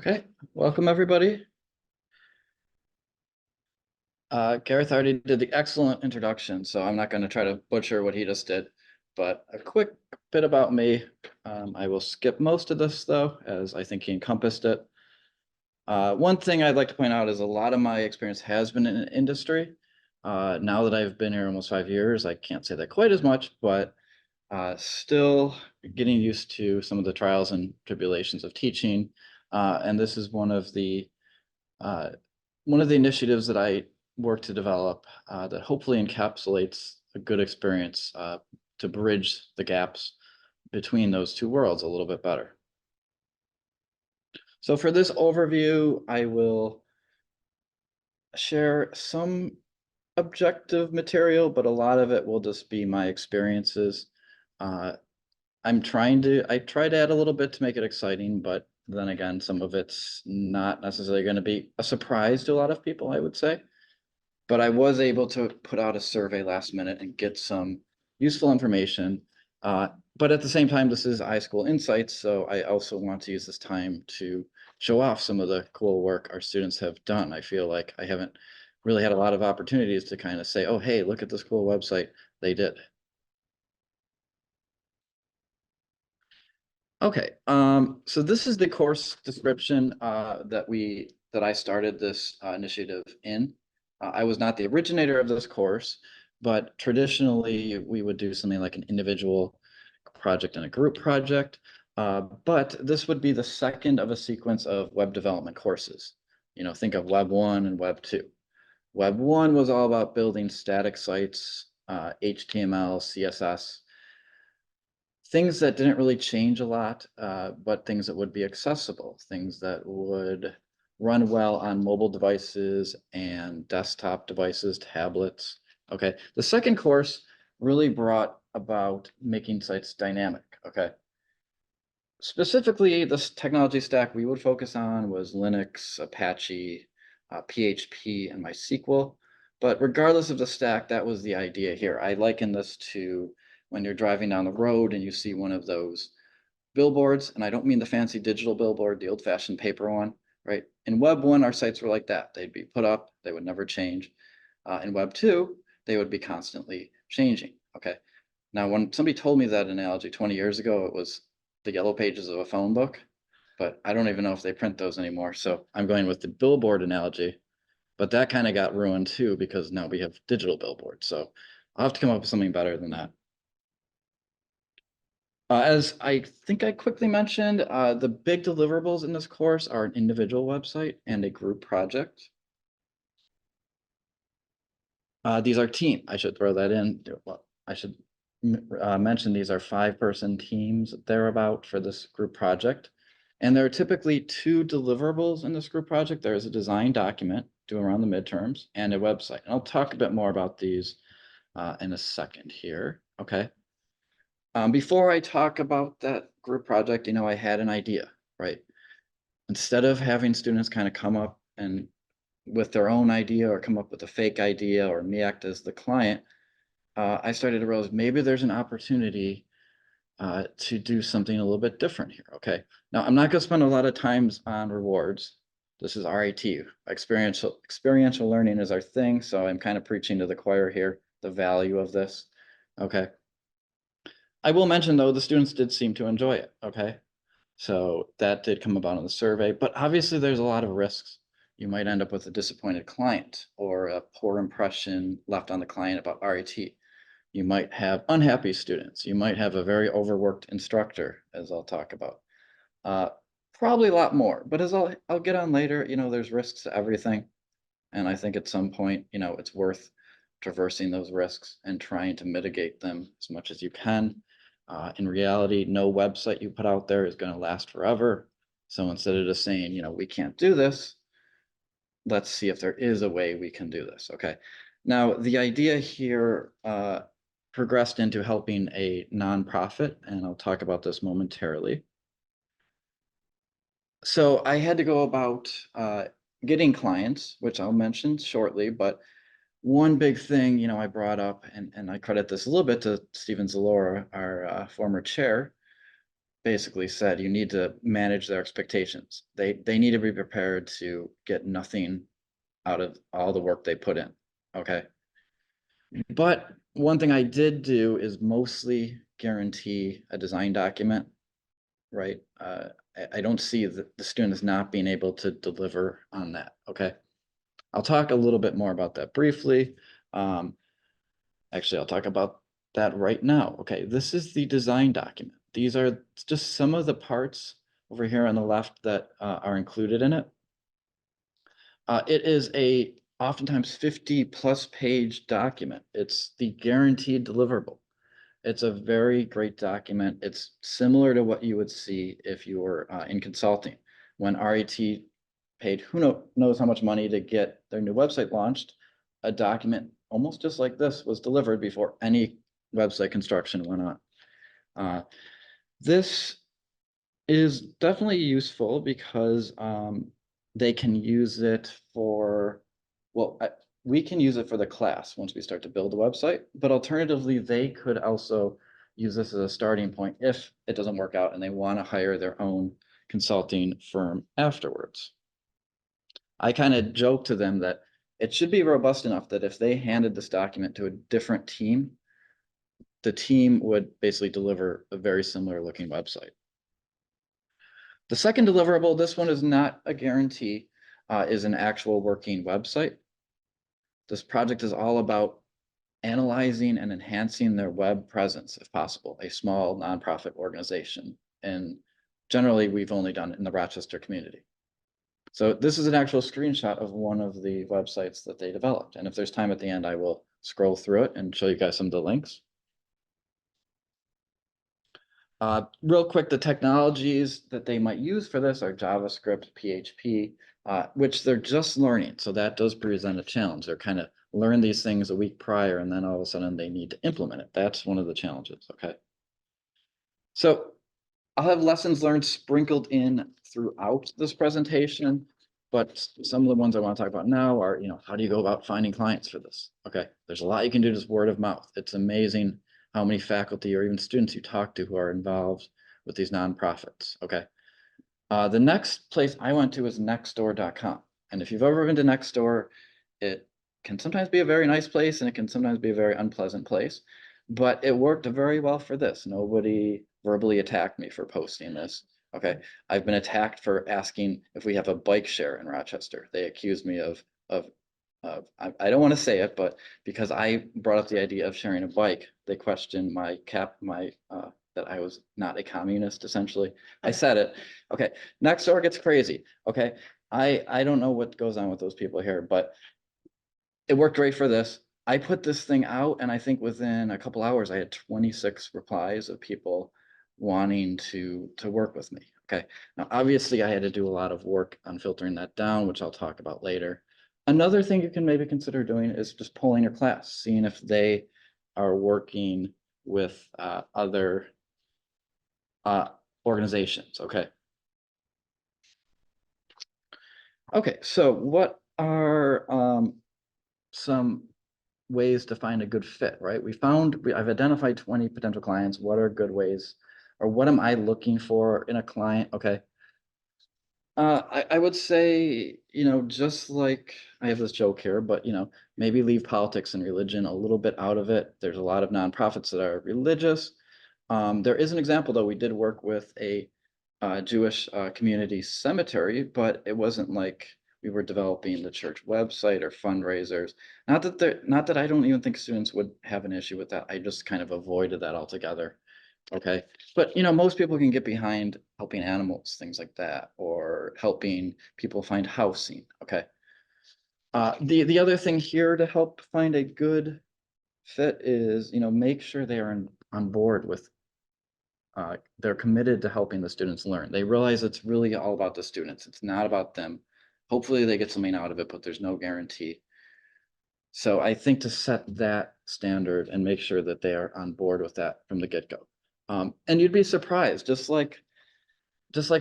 Okay, welcome everybody. Gareth already did the excellent introduction, so I'm not going to try to butcher what he just did. But a quick bit about me. I will skip most of this though, as I think he encompassed it. One thing I'd like to point out is a lot of my experience has been in industry. Now that I've been here almost 5 years, I can't say that quite as much, but still getting used to some of the trials and tribulations of teaching. And this is uh, one of the initiatives that I work to develop that hopefully encapsulates a good experience to bridge the gaps between those two worlds a little bit better. So for this overview, I will share some objective material, but a lot of it will just be my experiences. Uh, I try to add a little bit to make it exciting, but then again, some of it's not necessarily going to be a surprise to a lot of people, I would say. But I was able to put out a survey last minute and get some useful information. But at the same time, this is iSchool Insights, so I also want to use this time to show off some of the cool work our students have done. I feel like I haven't really had a lot of opportunities to kind of say, oh, hey, look at this cool website they did. Okay, so this is the course description that I started this initiative in. I was not the originator of this course, but traditionally we would do something like an individual project and a group project. But this would be the second of a sequence of web development courses. You know, think of Web 1 and Web 2. Web 1 was all about building static sites, HTML, CSS, things that didn't really change a lot, but things that would be accessible, things that would run well on mobile devices and desktop devices, tablets. Okay, the second course really brought about making sites dynamic. Okay, specifically, this technology stack we would focus on was Linux, Apache, PHP, and MySQL. But regardless of the stack, that was the idea here. I liken this to when you're driving down the road and you see one of those billboards, and I don't mean the fancy digital billboard, the old-fashioned paper one, right? In Web 1, our sites were like that. They'd be put up, they would never change. In Web 2, they would be constantly changing, okay? Now, when somebody told me that analogy 20 years ago, it was the yellow pages of a phone book, but I don't even know if they print those anymore. So I'm going with the billboard analogy, but that kind of got ruined too because now we have digital billboards. So I'll have to come up with something better than that. As I think I quickly mentioned, the big deliverables in this course are an individual website and a group project. These are team. I should throw that in. Well, I should mention these are 5-person teams thereabout for this group project. And there are typically 2 deliverables in this group project. There is a design document due around the midterms and a website. And I'll talk a bit more about these in a second here. Okay. Before I talk about that group project, you know, I had an idea, right? Instead of having students kind of come up and with their own idea or come up with a fake idea or me act as the client, I started to realize maybe there's an opportunity to do something a little bit different here. Okay, now I'm not going to spend a lot of times on rewards. This is RIT. Experiential learning is our thing, so I'm kind of preaching to the choir here, the value of this. Okay. I will mention though, the students did seem to enjoy it. Okay. So that did come about in the survey, but obviously there's a lot of risks. You might end up with a disappointed client or a poor impression left on the client about RIT. You might have unhappy students. You might have a very overworked instructor, as I'll talk about. Uh, Probably a lot more, but as I'll get on later, you know, there's risks to everything. And I think at some point, you know, it's worth traversing those risks and trying to mitigate them as much as you can. In reality, no website you put out there is going to last forever. So instead of just saying, you know, we can't do this, let's see if there is a way we can do this. Okay. Now, the idea here progressed into helping a nonprofit, and I'll talk about this momentarily. So I had to go about getting clients, which I'll mention shortly, but one big thing, you know, I brought up, and I credit this a little bit to Stephen Zalora, our former chair, basically said you need to manage their expectations. They need to be prepared to get nothing out of all the work they put in. Okay. But one thing I did do is mostly guarantee a design document, right? I don't see the students not being able to deliver on that. Okay. I'll talk a little bit more about that briefly. Actually, I'll talk about that right now. Okay, this is the design document. These are just some of the parts over here on the left that are included in it. It is a oftentimes 50+ page document. It's the guaranteed deliverable. It's a very great document. It's similar to what you would see if you were in consulting. When RET paid who knows how much money to get their new website launched, a document almost just like this was delivered before any website construction went on. This is definitely useful because they can use it for, well, we can use it for the class once we start to build a website, but alternatively, they could also use this as a starting point if it doesn't work out and they want to hire their own consulting firm afterwards. I kind of joke to them that it should be robust enough that if they handed this document to a different team, the team would basically deliver a very similar looking website. The second deliverable, this one is not a guarantee, is an actual working website. This project is all about analyzing and enhancing their web presence, if possible, a small nonprofit organization. And generally, we've only done it in the Rochester community. So this is an actual screenshot of one of the websites that they developed. And if there's time at the end, I will scroll through it and show you guys some of the links. Real quick, the technologies that they might use for this are JavaScript, PHP, which they're just learning. So that does present a challenge. They're kind of learn these things a week prior, and then all of a sudden they need to implement it. That's one of the challenges, okay? So I'll have lessons learned sprinkled in throughout this presentation, but some of the ones I want to talk about now are, how do you go about finding clients for this? Okay, there's a lot you can do just word of mouth. It's amazing how many faculty or even students you talk to who are involved with these nonprofits, okay? The next place I went to is nextdoor.com. And if you've ever been to Nextdoor, it can sometimes be a very nice place and it can sometimes be a very unpleasant place, but it worked very well for this. Nobody verbally attacked me for posting this. Okay, I've been attacked for asking if we have a bike share in Rochester. They accused me of I don't want to say it, but because I brought up the idea of sharing a bike, they questioned my that I was not a communist, essentially. I said it. Okay, Nextdoor gets crazy. Okay, I don't know what goes on with those people here, but it worked great for this. I put this thing out, and I think within a couple hours, I had 26 replies of people wanting to work with me. Okay, now obviously I had to do a lot of work on filtering that down, which I'll talk about later. Another thing you can maybe consider doing is just polling your class, seeing if they are working with other organizations. Okay. Okay, so what are some ways to find a good fit, right? I've identified 20 potential clients. What are good ways, or what am I looking for in a client? Okay. I would say, just like I have this joke here, but maybe leave politics and religion a little bit out of it. There's a lot of nonprofits that are religious. There is an example, though. We did work with a Jewish community cemetery, but it wasn't like we were developing the church website or fundraisers. Not that I don't even think students would have an issue with that. I just kind of avoided that altogether. Okay, but most people can get behind helping animals, things like that, or helping people find housing. Okay. The other thing here to help find a good fit is make sure they are on board with they're committed to helping the students learn. They realize it's really all about the students. It's not about them. Hopefully they get something out of it, but there's no guarantee. So I think to set that standard and make sure that they are on board with that from the get-go. And you'd be surprised, just like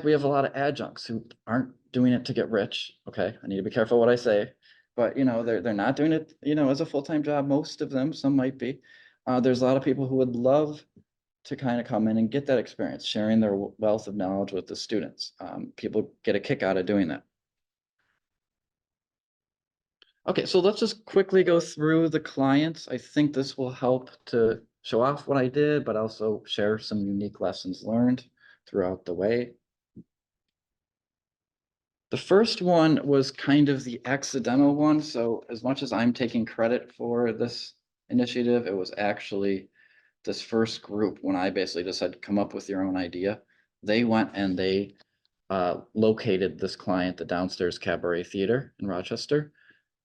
we have a lot of adjuncts who aren't doing it to get rich. Okay, I need to be careful what I say, but they're not doing it, as a full-time job. Most of them, some might be. There's a lot of people who would love to kind of come in and get that experience, sharing their wealth of knowledge with the students. People get a kick out of doing that. Okay, so let's just quickly go through the clients. I think this will help to show off what I did, but also share some unique lessons learned throughout the way. The first one was kind of the accidental one. So as much as I'm taking credit for this initiative, it was actually this first group when I basically just said, come up with your own idea. They went and they located this client, the Downstairs Cabaret Theater in Rochester.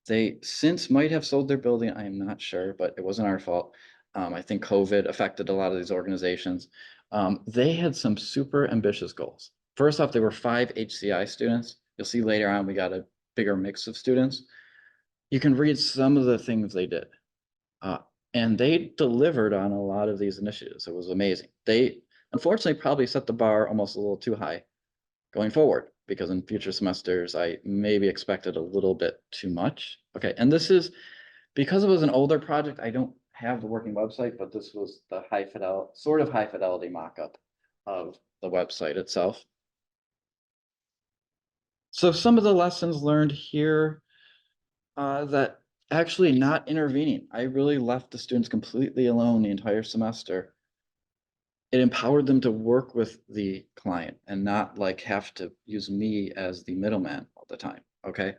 They since might have sold their building. I am not sure, but it wasn't our fault. I think COVID affected a lot of these organizations. They had some super ambitious goals. First off, they were 5 HCI students. You'll see later on, we got a bigger mix of students. You can read some of the things they did. And they delivered on a lot of these initiatives. It was amazing. They unfortunately probably set the bar almost a little too high going forward, because in future semesters, I maybe expected a little bit too much. Okay, and this is, because it was an older project, I don't have the working website, but this was the sort of high fidelity mock-up of the website itself. So some of the lessons learned here, that actually not intervening. I really left the students completely alone the entire semester. It empowered them to work with the client and not like have to use me as the middleman all the time. Okay.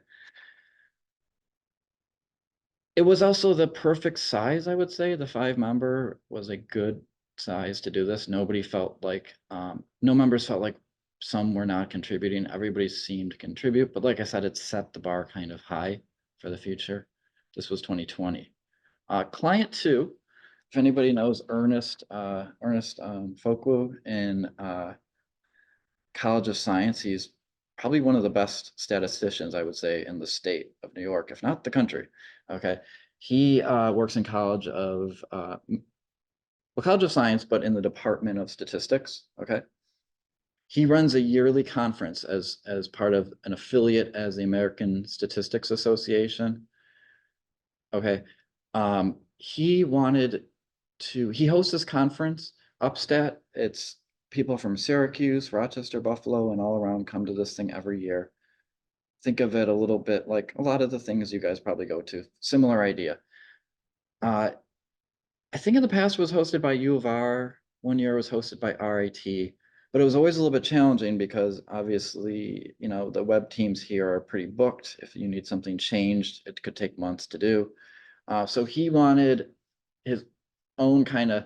It was also the perfect size, I would say. The 5-member was a good size to do this. Nobody felt like, no members felt like some were not contributing. Everybody seemed to contribute, but like I said, it set the bar kind of high for the future. This was 2020. Client 2, if anybody knows Ernest Folkwu in College of Science, he's probably one of the best statisticians, I would say, in the state of New York, if not the country. Okay, he works in College of College of Science, but in the Department of Statistics. Okay, he runs a yearly conference as part of an affiliate as the American Statistics Association. Okay, he hosts this conference, Upstat. It's people from Syracuse, Rochester, Buffalo, and all around come to this thing every year. Think of it a little bit like a lot of the things you guys probably go to. Similar idea. I think in the past it was hosted by U of R. One year it was hosted by RIT, but it was always a little bit challenging because obviously, the web teams here are pretty booked. If you need something changed, it could take months to do. So he wanted his own kind of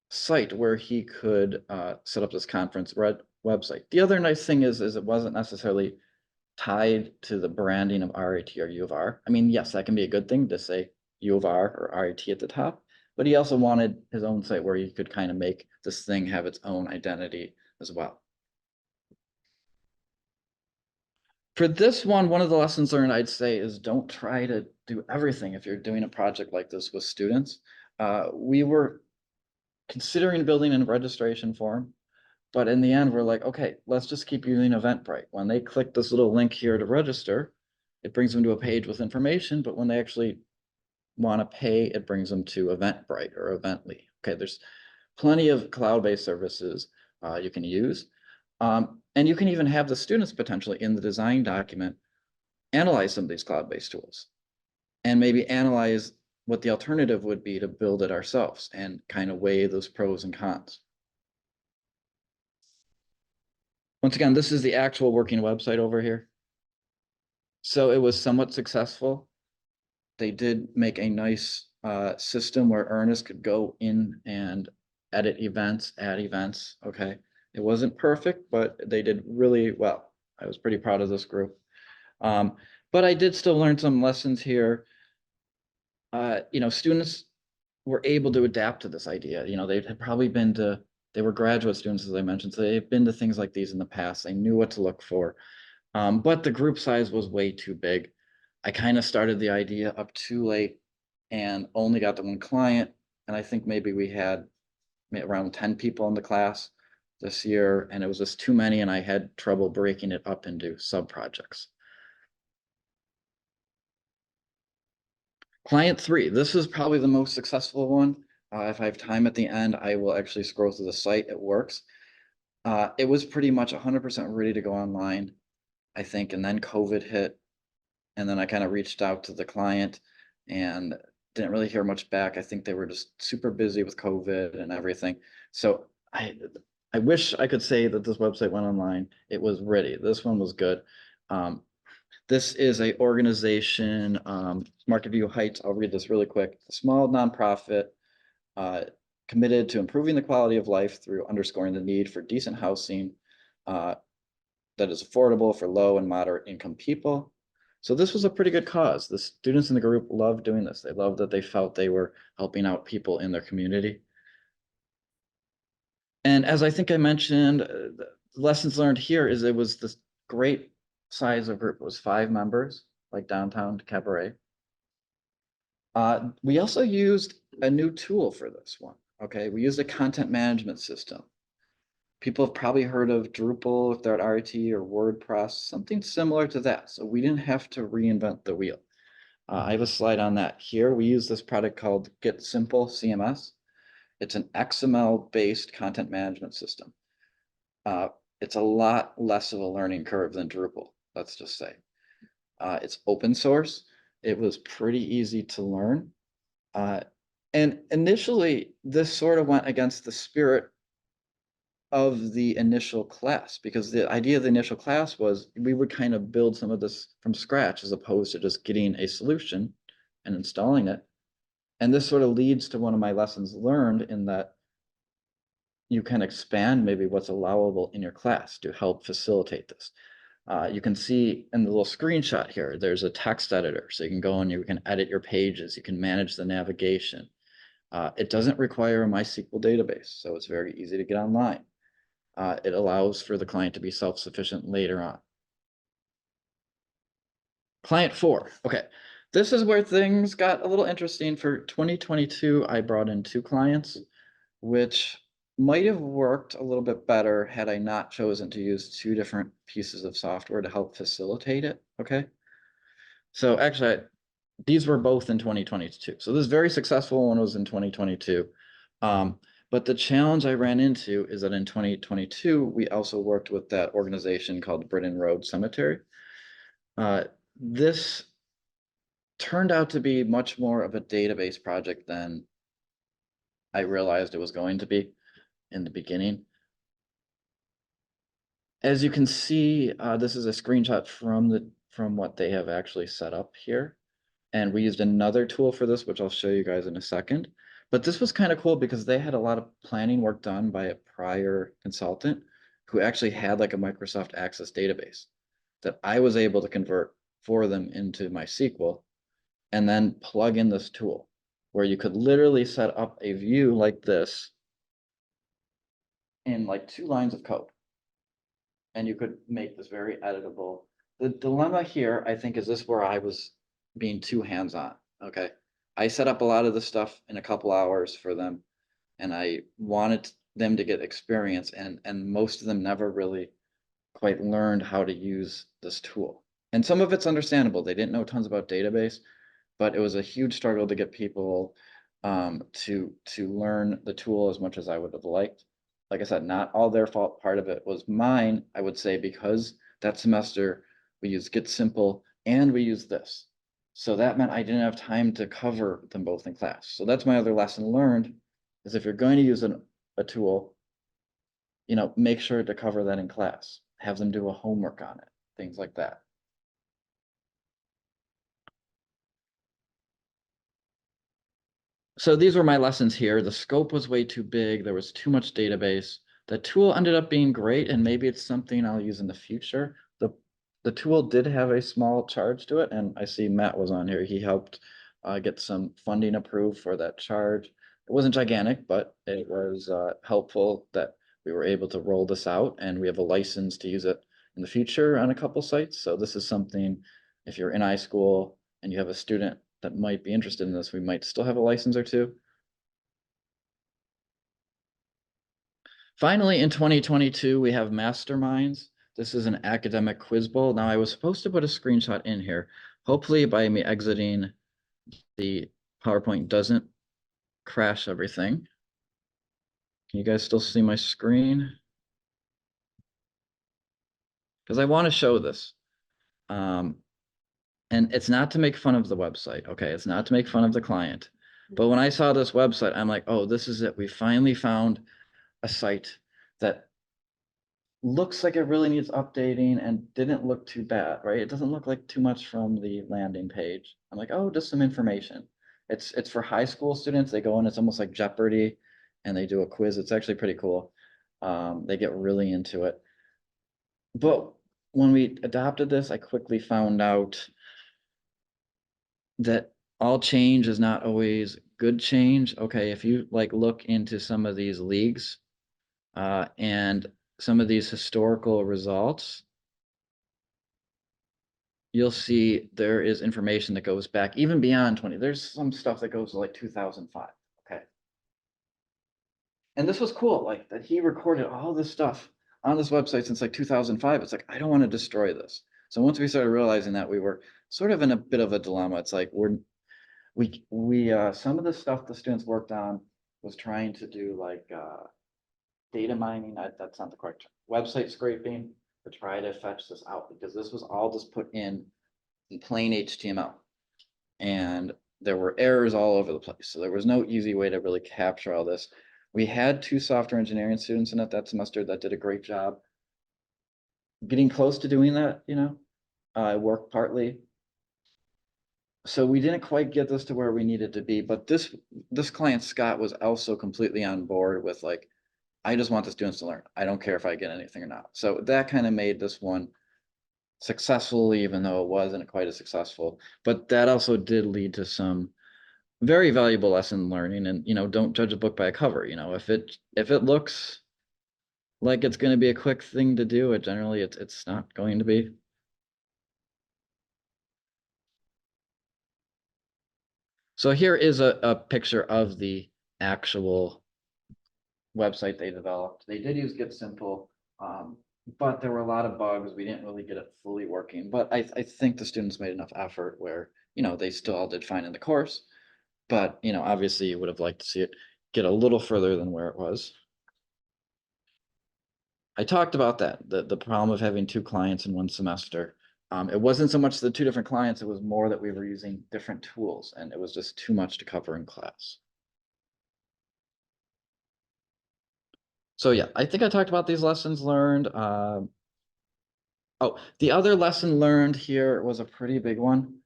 site where he could set up this conference website. The other nice thing is it wasn't necessarily tied to the branding of RIT or U of R. I mean, yes, that can be a good thing to say U of R or RIT at the top, but he also wanted his own site where he could kind of make this thing have its own identity as well. For this one of the lessons learned, I'd say, is don't try to do everything if you're doing a project like this with students. We were considering building a registration form, but in the end, we're like, okay, let's just keep using Eventbrite. When they click this little link here to register, it brings them to a page with information, but when they actually want to pay, it brings them to Eventbrite or Evently. Okay, there's plenty of cloud-based services you can use. And you can even have the students potentially in the design document analyze some of these cloud-based tools and maybe analyze what the alternative would be to build it ourselves and kind of weigh those pros and cons. Once again, this is the actual working website over here. So it was somewhat successful. They did make a nice system where Ernest could go in and edit events, add events. Okay. It wasn't perfect, but they did really well. I was pretty proud of this group. But I did still learn some lessons here. Students were able to adapt to this idea. They had probably they were graduate students, as I mentioned, so they've been to things like these in the past. They knew what to look for. But the group size was way too big. I kind of started the idea up too late and only got the one client. And I think maybe we had around 10 people in the class this year, and it was just too many, and I had trouble breaking it up into sub-projects. Client 3, this is probably the most successful one. If I have time at the end, I will actually scroll through the site. It works. It was pretty much 100% ready to go online, I think, and then COVID hit, and then I kind of reached out to the client and didn't really hear much back. I think they were just super busy with COVID and everything. So I wish I could say that this website went online. It was ready. This one was good. This is a organization, Market View Heights. I'll read this really quick. A small nonprofit committed to improving the quality of life through underscoring the need for decent housing that is affordable for low and moderate income people. So this was a pretty good cause. The students in the group loved doing this. They loved that they felt they were helping out people in their community. And as I think I mentioned, the lessons learned here is it was this great size of group. It was 5 members, like downtown Cabaret. We also used a new tool for this one. Okay, we used a content management system. People have probably heard of Drupal if they're at RIT or WordPress, something similar to that. So we didn't have to reinvent the wheel. I have a slide on that here. We use this product called Get Simple CMS. It's an XML-based content management system. It's a lot less of a learning curve than Drupal, let's just say. It's open source. It was pretty easy to learn. And initially, this sort of went against the spirit of the initial class, because the idea of the initial class was we would kind of build some of this from scratch as opposed to just getting a solution and installing it. And this sort of leads to one of my lessons learned in that you can expand maybe what's allowable in your class to help facilitate this. You can see in the little screenshot here, there's a text editor. So you can go and you can edit your pages. You can manage the navigation. It doesn't require a MySQL database, so it's very easy to get online. It allows for the client to be self-sufficient later on. Client 4, okay. This is where things got a little interesting. For 2022, I brought in 2 clients, which might have worked a little bit better had I not chosen to use 2 different pieces of software to help facilitate it, okay? So actually, these were both in 2022. So this very successful one was in 2022. But the challenge I ran into is that in 2022, we also worked with that organization called Britain Road Cemetery. This turned out to be much more of a database project than I realized it was going to be in the beginning. As you can see, this is a screenshot from what they have actually set up here. And we used another tool for this, which I'll show you guys in a second. But this was kind of cool because they had a lot of planning work done by a prior consultant who actually had like a Microsoft Access database that I was able to convert for them into MySQL and then plug in this tool where you could literally set up a view like this in like 2 lines of code. And you could make this very editable. The dilemma here, I think, is this where I was being too hands-on, okay? I set up a lot of the stuff in a couple hours for them, and I wanted them to get experience, and most of them never really quite learned how to use this tool. And some of it's understandable. They didn't know tons about database, but it was a huge struggle to get people to learn the tool as much as I would have liked. Like I said, not all their fault. Part of it was mine, I would say, because that semester we used Get Simple and we used this. So that meant I didn't have time to cover them both in class. So that's my other lesson learned, is if you're going to use a tool, you know, make sure to cover that in class. Have them do a homework on it, things like that. So these were my lessons here. The scope was way too big. There was too much database. The tool ended up being great, and maybe it's something I'll use in the future. The tool did have a small charge to it, and I see Matt was on here. He helped get some funding approved for that charge. It wasn't gigantic, but it was helpful that we were able to roll this out, and we have a license to use it in the future on a couple sites. So this is something, if you're in iSchool and you have a student that might be interested in this, we might still have a license or 2. Finally, in 2022, we have Masterminds. This is an academic quiz bowl. Now, I was supposed to put a screenshot in here. Hopefully, by me exiting, the PowerPoint doesn't crash everything. Can you guys still see my screen? Because I want to show this. And it's not to make fun of the website, okay? It's not to make fun of the client. But when I saw this website, I'm like, oh, this is it. We finally found a site that looks like it really needs updating and didn't look too bad, right? It doesn't look like too much from the landing page. I'm like, oh, just some information. It's for high school students. They go in, it's almost like Jeopardy, and they do a quiz. It's actually pretty cool. They get really into it. But when we adopted this, I quickly found out that all change is not always good change. Okay, if you like look into some of these leagues and some of these historical results, you'll see there is information that goes back even beyond 20. There's some stuff that goes to like 2005. Okay. And this was cool, like that he recorded all this stuff on this website since like 2005. It's like, I don't want to destroy this. So once we started realizing that, we were sort of in a bit of a dilemma. It's like we some of the stuff the students worked on was trying to do like data mining. That's not the correct term. Website scraping to try to fetch this out, because this was all just put in plain HTML, and there were errors all over the place. So there was no easy way to really capture all this. We had 2 software engineering students in it that semester that did a great job getting close to doing that, you know. I worked partly. So we didn't quite get this to where we needed to be, but this client, Scott, was also completely on board with like, I just want the students to learn. I don't care if I get anything or not. So that kind of made this one successful, even though it wasn't quite as successful. But that also did lead to some very valuable lesson learning. And you know, don't judge a book by a cover. You know, if it looks like it's going to be a quick thing to do, it generally it's not going to be. So here is a picture of the actual website they developed. They did use Get Simple, but there were a lot of bugs. We didn't really get it fully working, but I think the students made enough effort where, you know, they still all did fine in the course, but, you know, obviously you would have liked to see it get a little further than where it was. I talked about that, the problem of having 2 clients in one semester. It wasn't so much the 2 different clients, it was more that we were using different tools, and it was just too much to cover in class. So yeah, I think I talked about these lessons learned. Oh, the other lesson learned here was a pretty big one.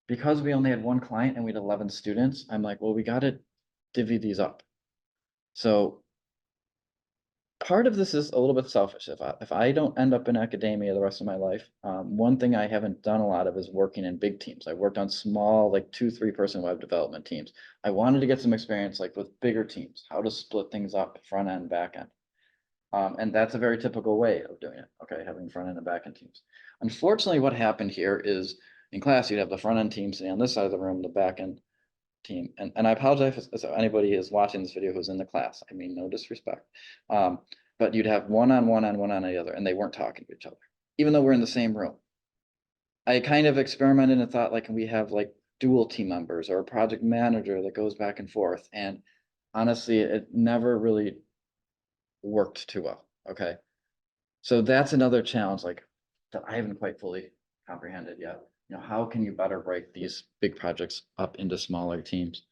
Because we only had 1 client and we had 11 students, I'm like, well, we got to divvy these up. So part of this is a little bit selfish. If I don't end up in academia the rest of my life, one thing I haven't done a lot of is working in big teams. I worked on small, like 2-3 person web development teams. I wanted to get some experience like with bigger teams, how to split things up, front end, back end. And that's a very typical way of doing it, okay, having front end and back end teams. Unfortunately, what happened here is in class, you'd have the front end team sitting on this side of the room, the back end team. And I apologize if anybody is watching this video who's in the class. I mean, no disrespect. But you'd have one on one on the other, and they weren't talking to each other, even though we're in the same room. I kind of experimented and thought, like, can we have like dual team members or a project manager that goes back and forth? And honestly, it never really worked too well. Okay. So that's another challenge, like that I haven't quite fully comprehended yet. You know, how can you better break these big projects up into smaller teams?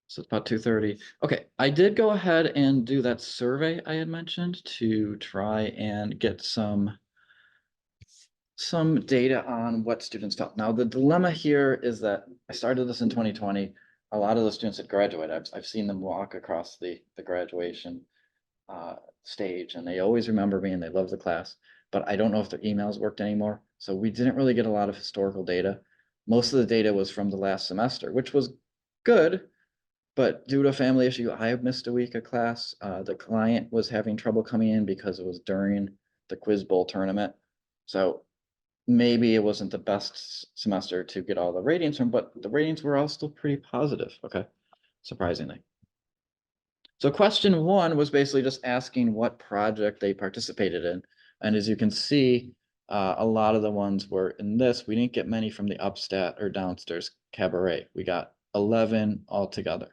So it's about 2:30. Okay, I did go ahead and do that survey I had mentioned to try and get some data on what students felt. Now, the dilemma here is that I started this in 2020. A lot of the students had graduated. I've seen them walk across the graduation stage, and they always remember me and they love the class, but I don't know if their emails worked anymore. So we didn't really get a lot of historical data. Most of the data was from the last semester, which was good, but due to a family issue, I missed a week of class. The client was having trouble coming in because it was during the Quiz Bowl tournament. So maybe it wasn't the best semester to get all the ratings from, but the ratings were all still pretty positive. Okay, surprisingly. So question 1 was basically just asking what project they participated in. And as you can see, a lot of the ones were in this. We didn't get many from the upstat or downstairs cabaret. We got 11 altogether.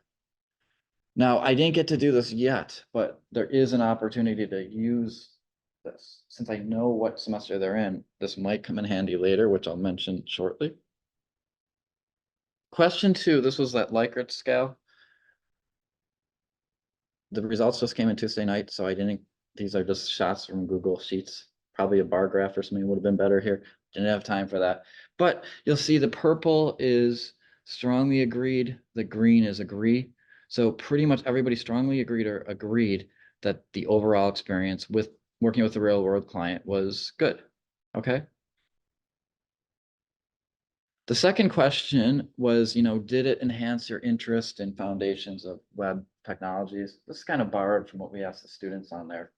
Now, I didn't get to do this yet, but there is an opportunity to use this. Since I know what semester they're in, this might come in handy later, which I'll mention shortly. Question 2, this was that Likert scale. The results just came in Tuesday night, so I didn't, these are just shots from Google Sheets. Probably a bar graph or something would have been better here. Didn't have time for that. But you'll see the purple is strongly agreed, the green is agree. So pretty much everybody strongly agreed that the overall experience with working with the real world client was good. Okay. The second question was, did it enhance your interest in foundations of web technologies? This is kind of borrowed from what we asked the students on their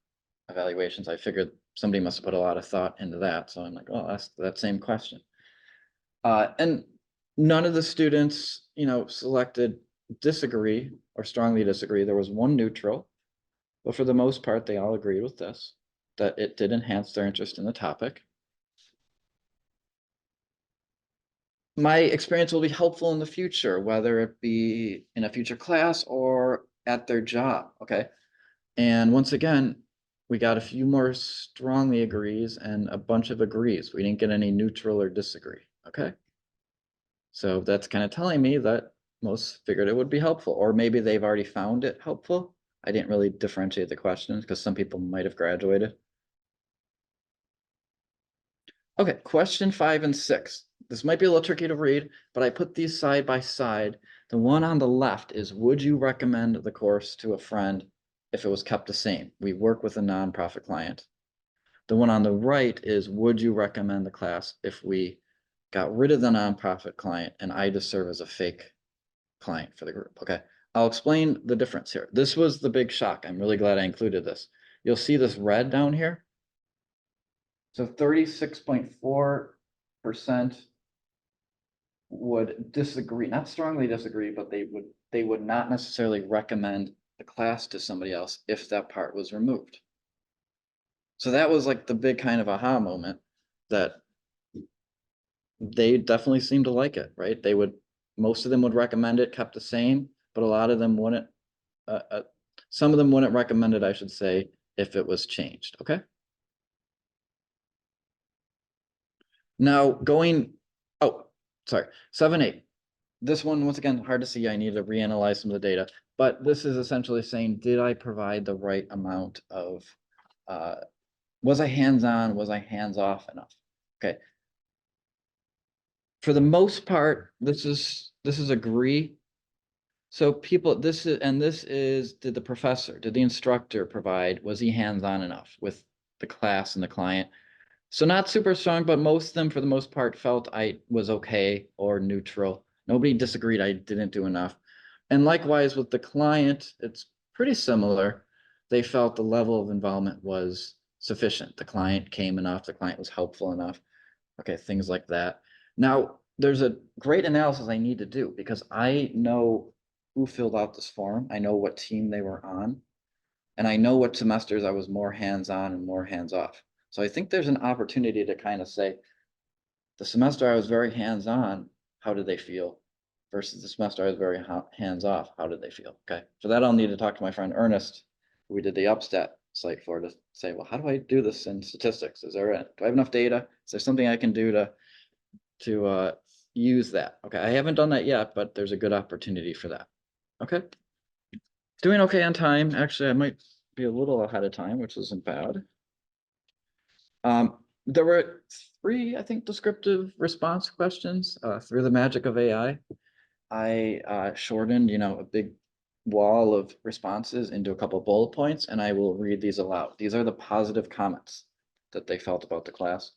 evaluations. I figured somebody must have put a lot of thought into that. So I'm like, oh, that's that same question. And none of the students, selected disagree or strongly disagree. There was one neutral, but for the most part, they all agreed with this, that it did enhance their interest in the topic. My experience will be helpful in the future, whether it be in a future class or at their job. Okay. And once again, we got a few more strongly agrees and a bunch of agrees. We didn't get any neutral or disagree. Okay. So that's kind of telling me that most figured it would be helpful, or maybe they've already found it helpful. I didn't really differentiate the questions because some people might have graduated. Okay, question 5 and 6. This might be a little tricky to read, but I put these side by side. The one on the left is, would you recommend the course to a friend if it was kept the same? We work with a nonprofit client. The one on the right is, would you recommend the class if we got rid of the nonprofit client and I just serve as a fake client for the group? Okay, I'll explain the difference here. This was the big shock. I'm really glad I included this. You'll see this red down here. So 36.4% would disagree, not strongly disagree, but they would not necessarily recommend the class to somebody else if that part was removed. So that was like the big kind of aha moment, that they definitely seemed to like it, right? Most of them would recommend it kept the same, but a lot of them wouldn't. Some of them wouldn't recommend it, I should say, if it was changed. Okay. Now sorry, 7-8. This one, once again, hard to see. I need to reanalyze some of the data, but this is essentially saying, did I provide the right amount of, was I hands-on, was I hands-off enough? Okay. For the most part, this is agree. So people, this is, did the instructor provide, was he hands-on enough with the class and the client? So not super strong, but most of them, for the most part, felt I was okay or neutral. Nobody disagreed I didn't do enough. And likewise with the client, it's pretty similar. They felt the level of involvement was sufficient. The client came enough, the client was helpful enough. Okay, things like that. Now, there's a great analysis I need to do because I know who filled out this form. I know what team they were on. And I know what semesters I was more hands-on and more hands-off. So I think there's an opportunity to kind of say, the semester I was very hands-on, how did they feel? Versus the semester I was very hands-off, how did they feel? Okay, for that I'll need to talk to my friend Ernest, who we did the Upstat site for, to say, well, how do I do this in statistics? Do I have enough data? Is there something I can do to use that? Okay, I haven't done that yet, but there's a good opportunity for that. Okay. Doing okay on time. Actually, I might be a little ahead of time, which isn't bad. There were 3, I think, descriptive response questions through the magic of AI. I shortened, a big wall of responses into a couple of bullet points, and I will read these aloud. These are the positive comments that they felt about the class.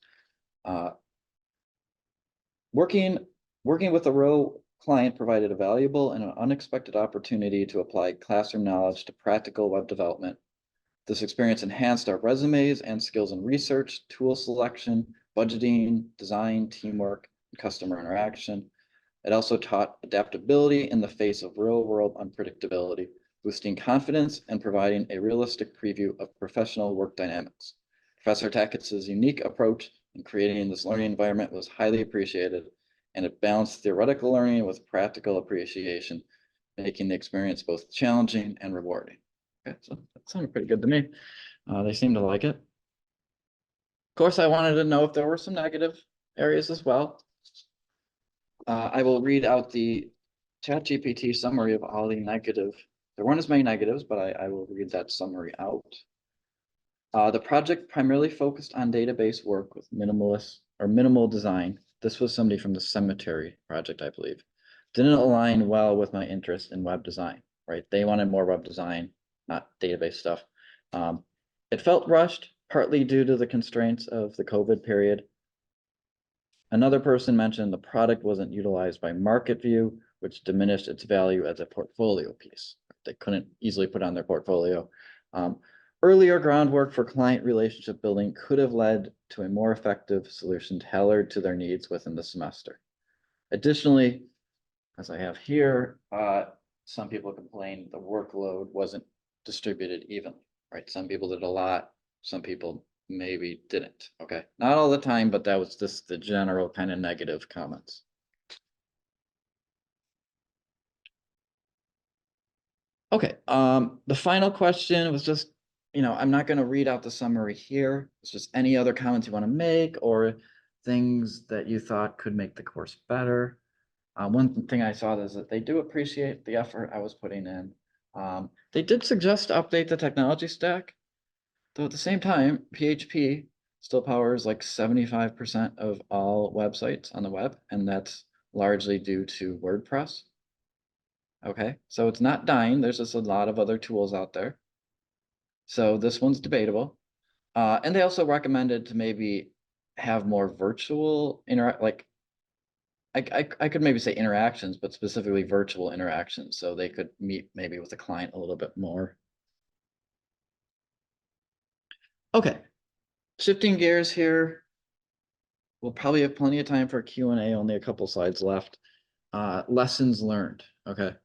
Working with a real client provided a valuable and an unexpected opportunity to apply classroom knowledge to practical web development. This experience enhanced our resumes and skills in research, tool selection, budgeting, design, teamwork, and customer interaction. It also taught adaptability in the face of real-world unpredictability, boosting confidence and providing a realistic preview of professional work dynamics. Professor Takats' unique approach in creating this learning environment was highly appreciated, and it balanced theoretical learning with practical appreciation, making the experience both challenging and rewarding. Okay, so that sounded pretty good to me. They seem to like it. Of course, I wanted to know if there were some negative areas as well. I will read out the ChatGPT summary of all the negative. There weren't as many negatives, but I will read that summary out. The project primarily focused on database work with minimal design. This was somebody from the cemetery project, I believe. Didn't align well with my interest in web design, right? They wanted more web design, not database stuff. It felt rushed, partly due to the constraints of the COVID period. Another person mentioned the product wasn't utilized by market view, which diminished its value as a portfolio piece. They couldn't easily put on their portfolio. Earlier groundwork for client relationship building could have led to a more effective solution tailored to their needs within the semester. Additionally, as I have here, some people complained the workload wasn't distributed evenly, right? Some people did a lot, some people maybe didn't, okay? Not all the time, but that was just the general kind of negative comments. Okay, the final question was just, I'm not going to read out the summary here. It's just any other comments you want to make or things that you thought could make the course better. One thing I saw is that they do appreciate the effort I was putting in. They did suggest to update the technology stack, though at the same time, PHP still powers like 75% of all websites on the web, and that's largely due to WordPress. Okay, so it's not dying. There's just a lot of other tools out there. So this one's debatable. And they also recommended to maybe have more virtual like I could maybe say interactions, but specifically virtual interactions. So they could meet maybe with the client a little bit more. Okay, shifting gears here. We'll probably have plenty of time for Q&A, only a couple slides left. Lessons learned, okay.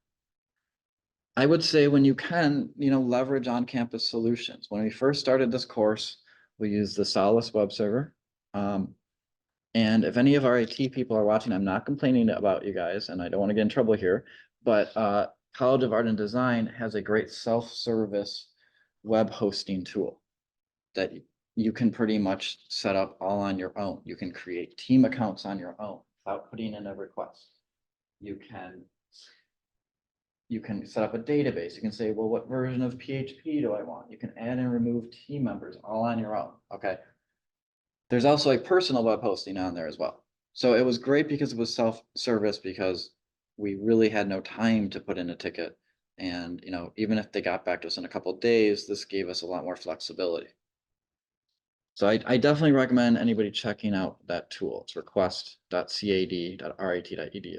I would say when you can, leverage on-campus solutions. When we first started this course, we used the Solace web server. And if any of our IT people are watching, I'm not complaining about you guys, and I don't want to get in trouble here, but College of Art and Design has a great self-service web hosting tool that you can pretty much set up all on your own. You can create team accounts on your own without putting in a request. You can set up a database. You can say, well, what version of PHP do I want? You can add and remove team members all on your own, okay? There's also a personal web hosting on there as well. So it was great because it was self-service because we really had no time to put in a ticket. And, even if they got back to us in a couple of days, this gave us a lot more flexibility. So I definitely recommend anybody checking out that tool. It's request.cad.rit.edu.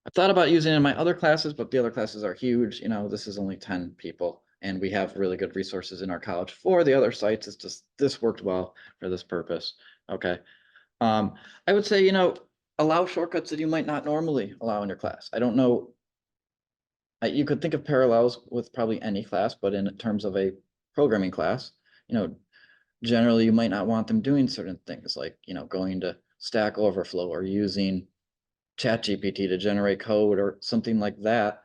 I thought about using it in my other classes, but the other classes are huge. This is only 10 people, and we have really good resources in our college for the other sites. It's just this worked well for this purpose. Okay. I would say, allow shortcuts that you might not normally allow in your class. I don't know. You could think of parallels with probably any class, but in terms of a programming class, generally you might not want them doing certain things like, going to Stack Overflow or using ChatGPT to generate code or something like that.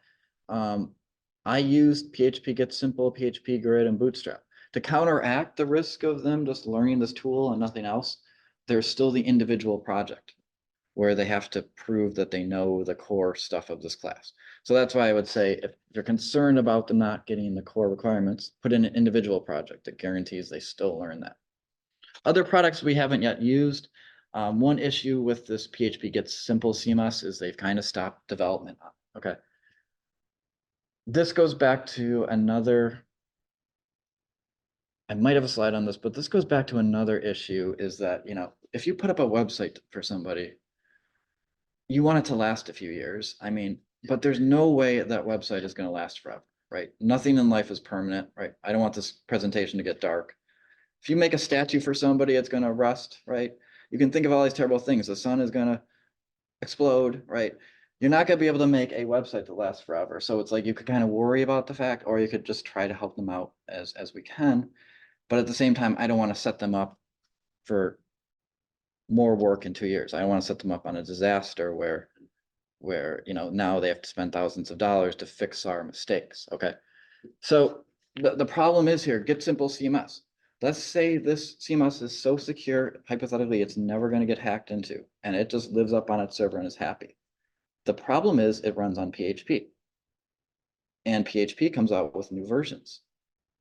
I used PHP Get Simple, PHP Grid, and Bootstrap. To counteract the risk of them just learning this tool and nothing else, there's still the individual project where they have to prove that they know the core stuff of this class. So that's why I would say if you're concerned about them not getting the core requirements, put in an individual project that guarantees they still learn that. Other products we haven't yet used. One issue with this PHP Get Simple CMS is they've kind of stopped development on it. Okay. This goes back to another, I might have a slide on this, but this goes back to another issue is that, if you put up a website for somebody, you want it to last a few years. But there's no way that website is going to last forever, right? Nothing in life is permanent, right? I don't want this presentation to get dark. If you make a statue for somebody, it's going to rust, right? You can think of all these terrible things. The sun is going to explode, right? You're not going to be able to make a website that lasts forever. So it's like you could kind of worry about the fact, or you could just try to help them out as we can. But at the same time, I don't want to set them up for more work in 2 years. I don't want to set them up on a disaster where, you know, now they have to spend thousands of dollars to fix our mistakes. Okay. So the problem is here, get simple CMS. Let's say this CMS is so secure, hypothetically, it's never going to get hacked into, and it just lives up on its server and is happy. The problem is it runs on PHP, and PHP comes out with new versions.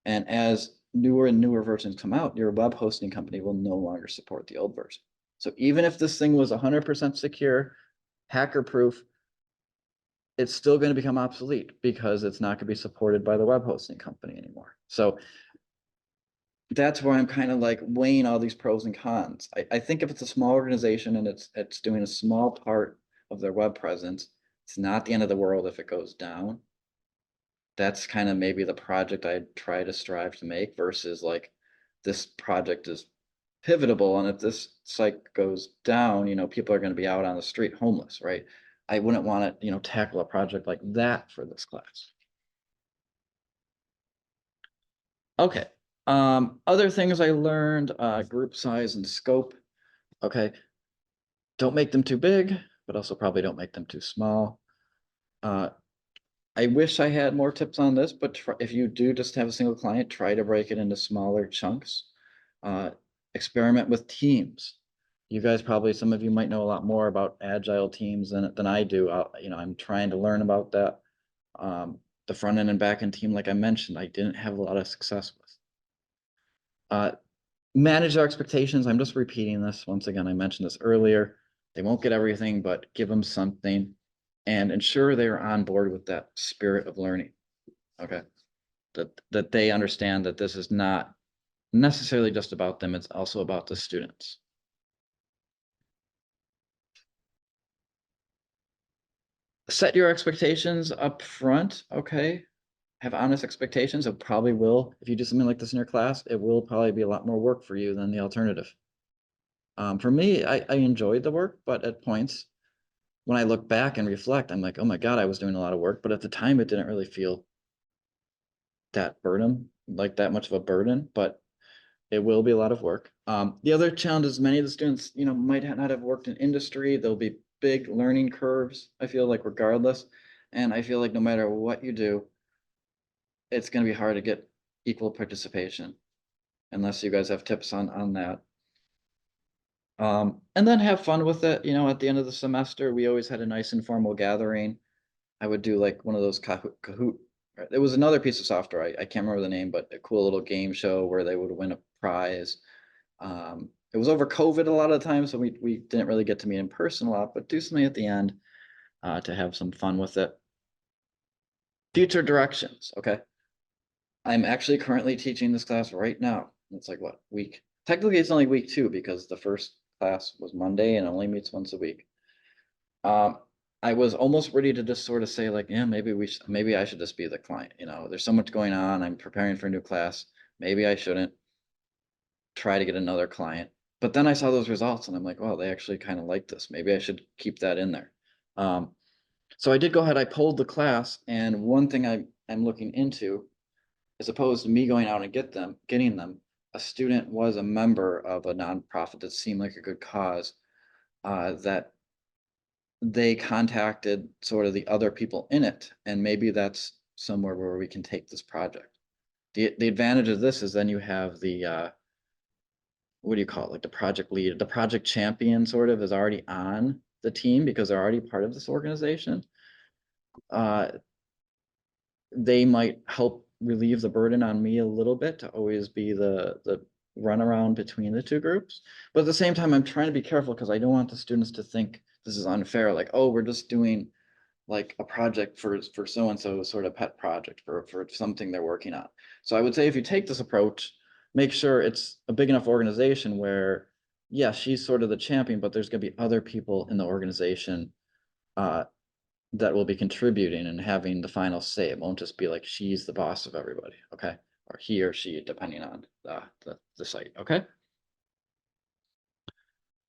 And as newer and newer versions come out, your web hosting company will no longer support the old version. So even if this thing was 100% secure, hacker proof, it's still going to become obsolete because it's not going to be supported by the web hosting company anymore. So that's why I'm kind of like weighing all these pros and cons. I think if it's a small organization and it's doing a small part of their web presence, it's not the end of the world if it goes down. That's kind of maybe the project I'd try to strive to make versus like this project is pivotable, and if this site goes down, you know, people are going to be out on the street homeless, right? I wouldn't want to, you know, tackle a project like that for this class. Okay. Other things I learned, group size and scope. Okay. Don't make them too big, but also probably don't make them too small. I wish I had more tips on this, but if you do just have a single client, try to break it into smaller chunks. Experiment with teams. You guys probably, some of you might know a lot more about agile teams than I do. You know, I'm trying to learn about that. The front end and back end team, like I mentioned, I didn't have a lot of success with. Manage their expectations. I'm just repeating this. Once again, I mentioned this earlier. They won't get everything, but give them something and ensure they're on board with that spirit of learning. Okay. That they understand that this is not necessarily just about them. It's also about the students. Set your expectations up front. Okay. Have honest expectations. It probably will. If you do something like this in your class, it will probably be a lot more work for you than the alternative. For me, I enjoyed the work, but at points when I look back and reflect, I'm like, oh my God, I was doing a lot of work. But at the time, it didn't really feel that burden, like that much of a burden, but it will be a lot of work. The other challenge is many of the students, you know, might not have worked in industry. There'll be big learning curves, I feel like, regardless. And I feel like no matter what you do, it's going to be hard to get equal participation unless you guys have tips on that. And then have fun with it. You know, at the end of the semester, we always had a nice informal gathering. I would do like one of those Kahoot. It was another piece of software. I can't remember the name, but a cool little game show where they would win a prize. It was over COVID a lot of the time, so we didn't really get to meet in person a lot, but do something at the end to have some fun with it. Future directions. Okay. I'm actually currently teaching this class right now. It's like what, week? Technically, it's only week 2 because the first class was Monday and only meets once a week. I was almost ready to just sort of say like, yeah, maybe I should just be the client. You know, there's so much going on. I'm preparing for a new class. Maybe I shouldn't try to get another client. But then I saw those results and I'm like, wow, they actually kind of like this. Maybe I should keep that in there. So I did go ahead, I polled the class, and one thing I'm looking into, as opposed to me going out and getting them, a student was a member of a nonprofit that seemed like a good cause, that they contacted sort of the other people in it, and maybe that's somewhere where we can take this project. The advantage of this is then you have the what do you call it, like the project lead, the project champion sort of is already on the team because they're already part of this organization. They might help relieve the burden on me a little bit to always be the runaround between the two groups. But at the same time, I'm trying to be careful because I don't want the students to think this is unfair. Like, oh, we're just doing like a project for so-and-so sort of pet project for something they're working on. So I would say if you take this approach, make sure it's a big enough organization where, yeah, she's sort of the champion, but there's going to be other people in the organization that will be contributing and having the final say. It won't just be like she's the boss of everybody, okay? Or he or she, depending on the site, okay?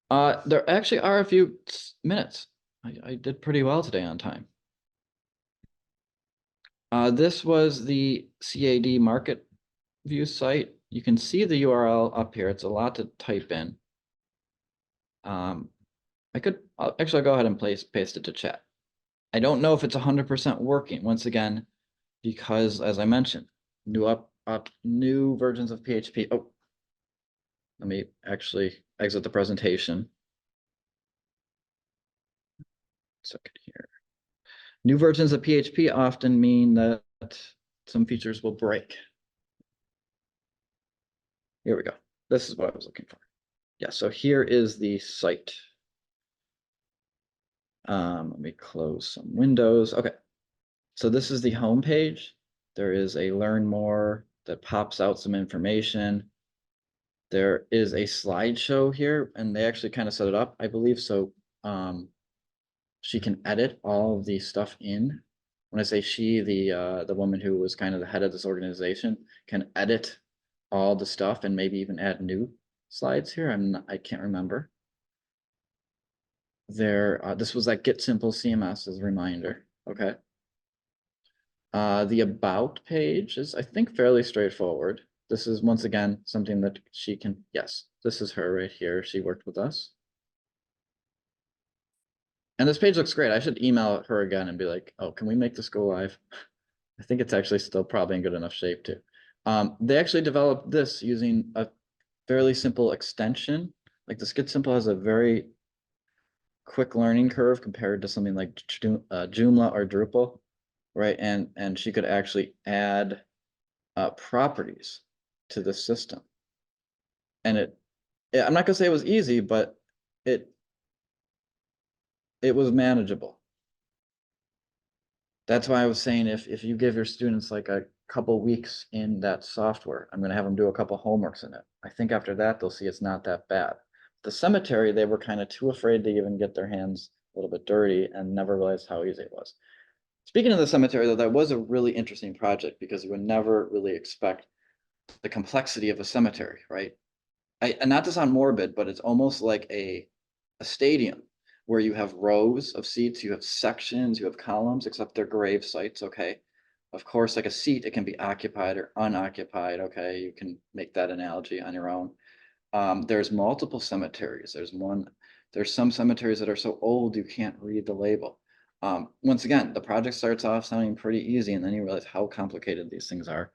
There actually are a few minutes. I did pretty well today on time. This was the CAD market view site. You can see the URL up here. It's a lot to type in. Actually, I'll go ahead and paste it to chat. I don't know if it's 100% working, once again, because as I mentioned, new versions of PHP. Oh, let me actually exit the presentation. Second here. New versions of PHP often mean that some features will break. Here we go. This is what I was looking for. Yeah, so here is the site. Let me close some windows. Okay, so this is the home page. There is a learn more that pops out some information. There is a slideshow here, and they actually kind of set it up, I believe. So she can edit all of the stuff in. When I say she, the woman who was kind of the head of this organization can edit all the stuff and maybe even add new slides here. I can't remember. This was like Get Simple CMS as a reminder. Okay. The about page is, I think, fairly straightforward. This is once again something that she can, yes, this is her right here. She worked with us. And this page looks great. I should email her again and be like, oh, can we make this go live? I think it's actually still probably in good enough shape too. They actually developed this using a fairly simple extension. Like the Get Simple has a very quick learning curve compared to something like Joomla or Drupal, right? And she could actually add properties to the system. And I'm not gonna say it was easy, but it was manageable. That's why I was saying if you give your students like a couple weeks in that software, I'm gonna have them do a couple homeworks in it. I think after that, they'll see it's not that bad. The cemetery, they were kind of too afraid to even get their hands a little bit dirty and never realized how easy it was. Speaking of the cemetery, though, that was a really interesting project because you would never really expect the complexity of a cemetery, right? And not to sound morbid, but it's almost like a stadium where you have rows of seats, you have sections, you have columns, except they're grave sites, okay? Of course, like a seat, it can be occupied or unoccupied, okay? You can make that analogy on your own. There's multiple cemeteries. There's some cemeteries that are so old you can't read the label. Once again, the project starts off sounding pretty easy, and then you realize how complicated these things are.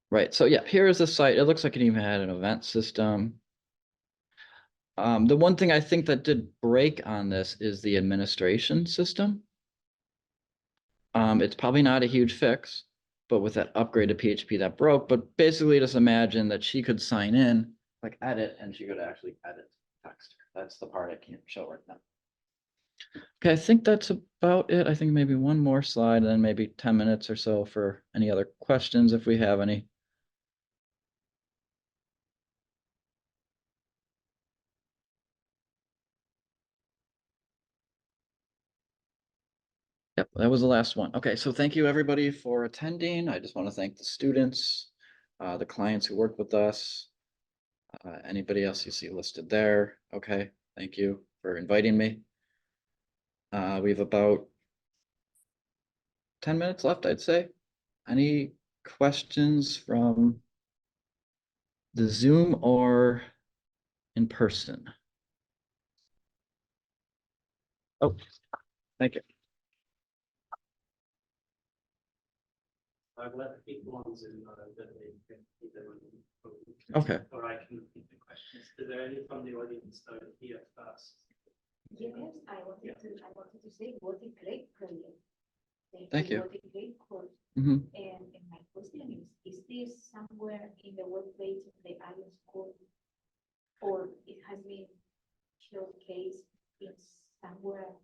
Right, so yeah, here is the site. It looks like it even had an event system. The one thing I think that did break on this is the administration system. It's probably not a huge fix, but with that upgrade to PHP that broke, but basically just imagine that she could sign in, like edit, and she could actually edit text. That's the part I can't show right now. Okay, I think that's about it. I think maybe one more slide and then maybe 10 minutes or so for any other questions if we have any. Yep, that was the last one. Okay, so thank you everybody for attending. I just want to thank the students, the clients who worked with us, anybody else you see listed there. Okay, thank you for inviting me. We have about 10 minutes left, I'd say. Any questions from the Zoom or in person? Oh, thank you. I've let people on Zoom know that they can keep them on. Okay. Or I can repeat the questions. Is there any from the audience that are here first? Yes, I wanted to say what a great project. Thank you. What a great course. Mhm. And my question is this somewhere in the web page of the IELTS school? Or it has been showcased in somewhere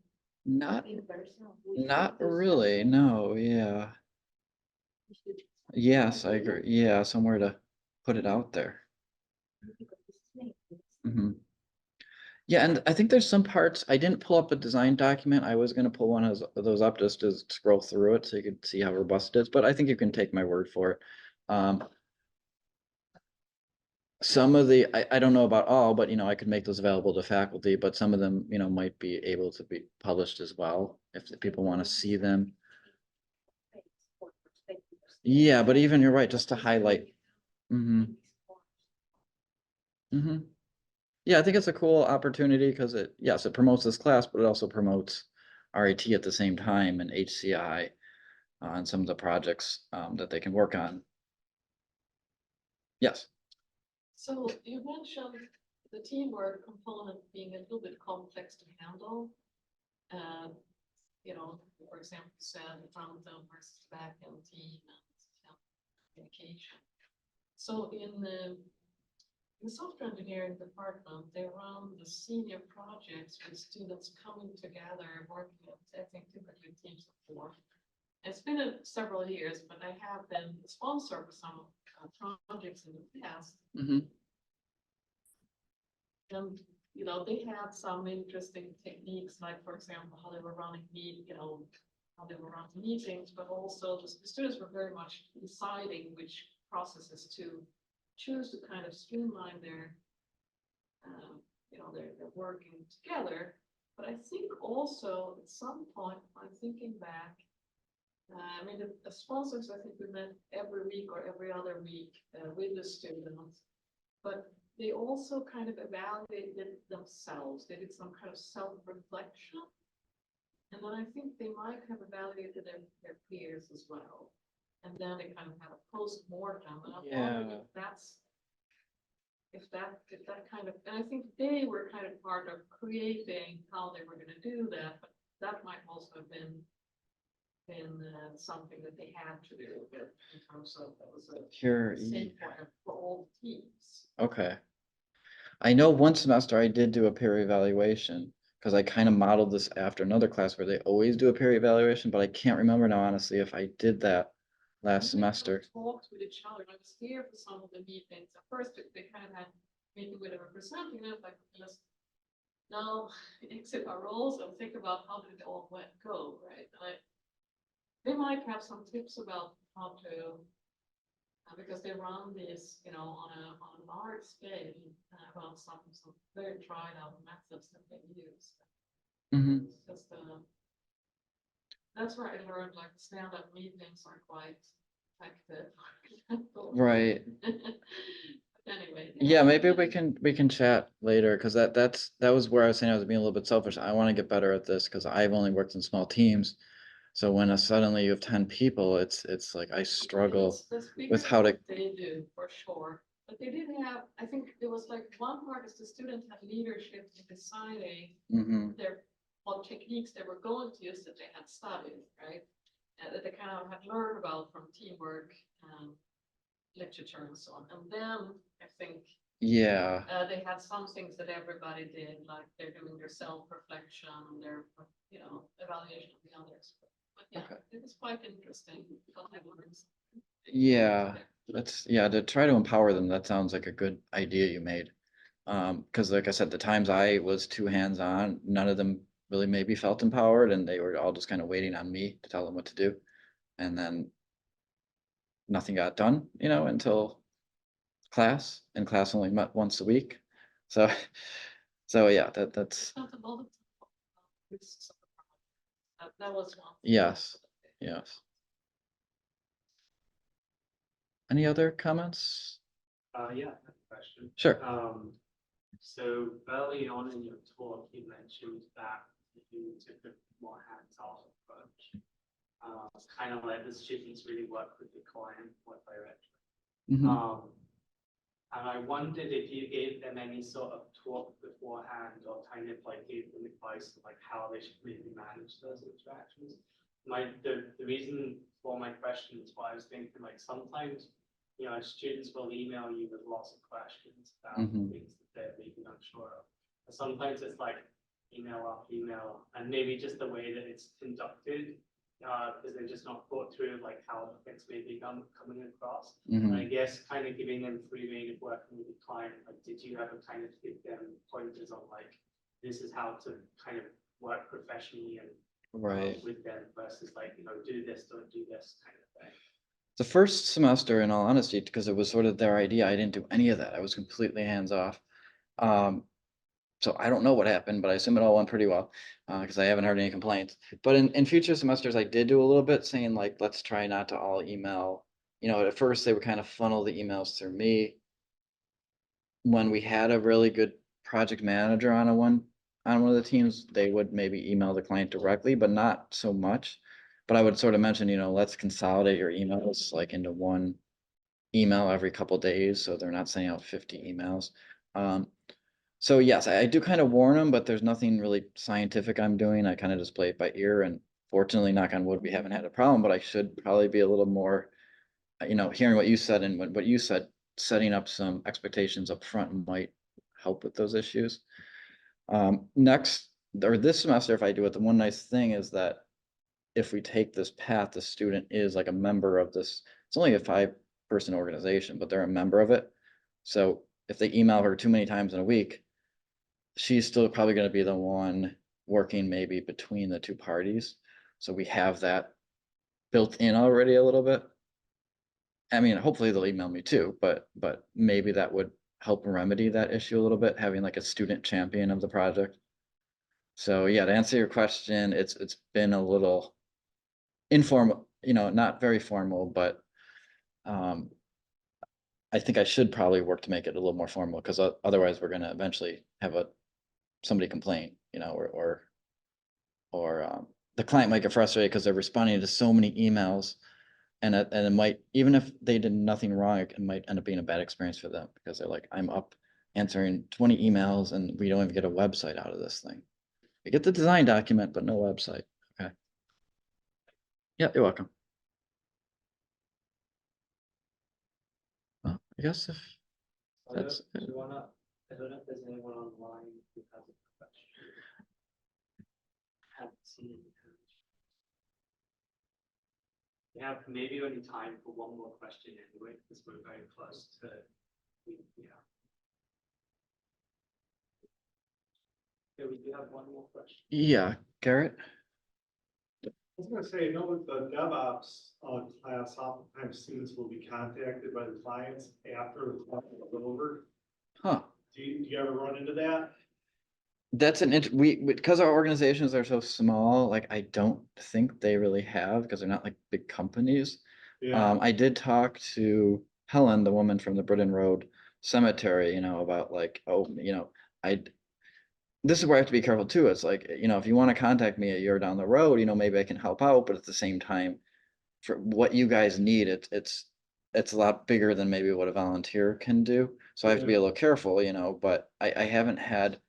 Not in person? Not really, no, yeah. Yes, I agree. Yeah, somewhere to put it out there. Mhm. Yeah, and I think there's some parts, I didn't pull up a design document. I was gonna pull one of those up just to scroll through it so you could see how robust it is, but I think you can take my word for it. Some of the, I don't know about all, but I could make those available to faculty, but some of them, might be able to be published as well if the people want to see them. Yeah, but even you're right, just to highlight. Mhm. Hmm. Yeah, I think it's a cool opportunity because yes, it promotes this class, but it also promotes RIT at the same time and HCI on some of the projects that they can work on. Yes. So you mentioned the teamwork component being a little bit complex to handle. Uh, you know, for example, you said front end versus back end team and communication. So in the software engineering department, they run the senior projects with students coming together, working at, I think, typically teams of 4. It's been several years, but I have been the sponsor for some projects in the past. Hmm. And, you know, they had some interesting techniques, like, for example, how they were running how they were running meetings, but also the students were very much deciding which processes to choose to kind of streamline their, they're working together. But I think also at some point, I'm thinking back, I mean, the sponsors, I think we met every week or every other week with the students, but they also kind of evaluated themselves. They did some kind of self-reflection. And then I think they might have evaluated their peers as well. And then they kind of had a post-mortem. And I'm wondering if that kind of, and I think they were kind of part of creating how they were going to do that, but that might also have been something that they had to do in terms of that was a same for all teams. Okay. I know one semester I did do a peer evaluation because I kind of modeled this after another class where they always do a peer evaluation, but I can't remember now, honestly, if I did that last semester. Talked with each other. I was here for some of the meetings. At first, they kind of had meeting with a representative, like, let's now exit our roles and think about how did it all go, right? And they might have some tips about how to, because they run this, on a large scale, about some very tried out methods that they use. Hmm. It's just, that's where I learned, like, stand-up meetings are quite effective. Right. Anyway. Yeah, maybe we can chat later because that was where I was saying I was being a little bit selfish. I want to get better at this because I've only worked in small teams. So when suddenly you have 10 people, it's like I struggle with how to. They do, for sure. But they didn't have, I think it was like one part is the student had leadership in deciding Hmm. what techniques they were going to use that they had studied, right? And that they kind of had learned about from teamwork literature and so on. And then I think Yeah. they had some things that everybody did, like they're doing their self-reflection, their evaluation of the others. But yeah, Okay. it was quite interesting. Yeah. To try to empower them. That sounds like a good idea you made. Because like I said, the times I was too hands-on, none of them really maybe felt empowered, and they were all just kind of waiting on me to tell them what to do, and then nothing got done, until class, and class only met once a week. So, so yeah, that's That was one. yes, yes. Any other comments? Yeah, I have a question. Sure. So early on in your talk, you mentioned that you took a more hands-on approach. It's kind of like the students really work with the client more directly. Mhm. And I wondered if you gave them any sort of talk beforehand or kind of like gave them advice of like how they should really manage those interactions. The reason for my question is what I was thinking, like sometimes, students will email you with lots of questions about things that they're maybe unsure of. And sometimes it's like email after email, and maybe just the way that it's conducted, because they're just not thought through like how things may be coming across. And I guess kind of giving them free rein of working with the client, like did you ever kind of give them pointers on like this is how to kind of work professionally and with them versus like do this, don't do this kind of thing. The first semester, in all honesty, because it was sort of their idea, I didn't do any of that. I was completely hands off. So I don't know what happened, but I assume it all went pretty well because I haven't heard any complaints. But in future semesters, I did do a little bit saying like, let's try not to all email. At first they would kind of funnel the emails through me. when we had a really good project manager on one of the teams, they would maybe email the client directly, but not so much. But I would sort of mention, let's consolidate your emails like into one email every couple days, so they're not sending out 50 emails. So yes, I do kind of warn them, but there's nothing really scientific I'm doing. I kind of just play it by ear, and fortunately, knock on wood, we haven't had a problem, but I should probably be a little more, hearing what you said and what you said, setting up some expectations up front might help with those issues. Next, or this semester, if I do it, the one nice thing is that if we take this path, the student is like a member of this, it's only a 5-person organization, but they're a member of it. So if they email her too many times in a week, she's still probably gonna be the one working maybe between the two parties. So we have that built in already a little bit. I mean, hopefully they'll email me too, but maybe that would help remedy that issue a little bit, having like a student champion of the project. So yeah, to answer your question, it's been a little informal, not very formal, but I think I should probably work to make it a little more formal, because otherwise we're gonna eventually have somebody complain, or the client might get frustrated because they're responding to so many emails. And it might, even if they did nothing wrong, it might end up being a bad experience for them, because they're like, I'm up answering 20 emails and we don't even get a website out of this thing. We get the design document, but no website. Okay. Yeah, you're welcome. Well, I guess if that's, Do you wanna, I don't know if there's anyone online who has a question. Haven't seen any. We have maybe only time for one more question anyway, because we're very close to, yeah. Yeah, we do have one more question. yeah, Garrett? I was gonna say, with the DevOps class, oftentimes students will be contacted by the clients after the class is over. Huh. Do you ever run into that? That's because our organizations are so small, like I don't think they really have, because they're not like big companies. Yeah, I did talk to Helen, the woman from the Britton Road Cemetery, about like, oh, I, this is where I have to be careful too. It's like, if you want to contact me a year down the road, maybe I can help out, but at the same time, for what you guys need, it's a lot bigger than maybe what a volunteer can do. So I have to be a little careful, but I haven't had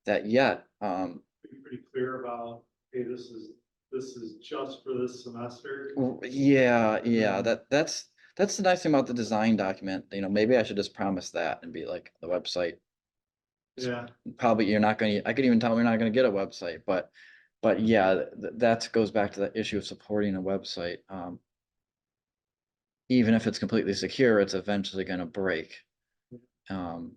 that yet. be pretty clear about, hey, this is just for this semester. Yeah, then- that's the nice thing about the design document. Maybe I should just promise that and be like, the website. Yeah, Probably you're not going to, I could even tell them you're not going to get a website, but yeah, that goes back to the issue of supporting a website. Even if it's completely secure, it's eventually going to break. So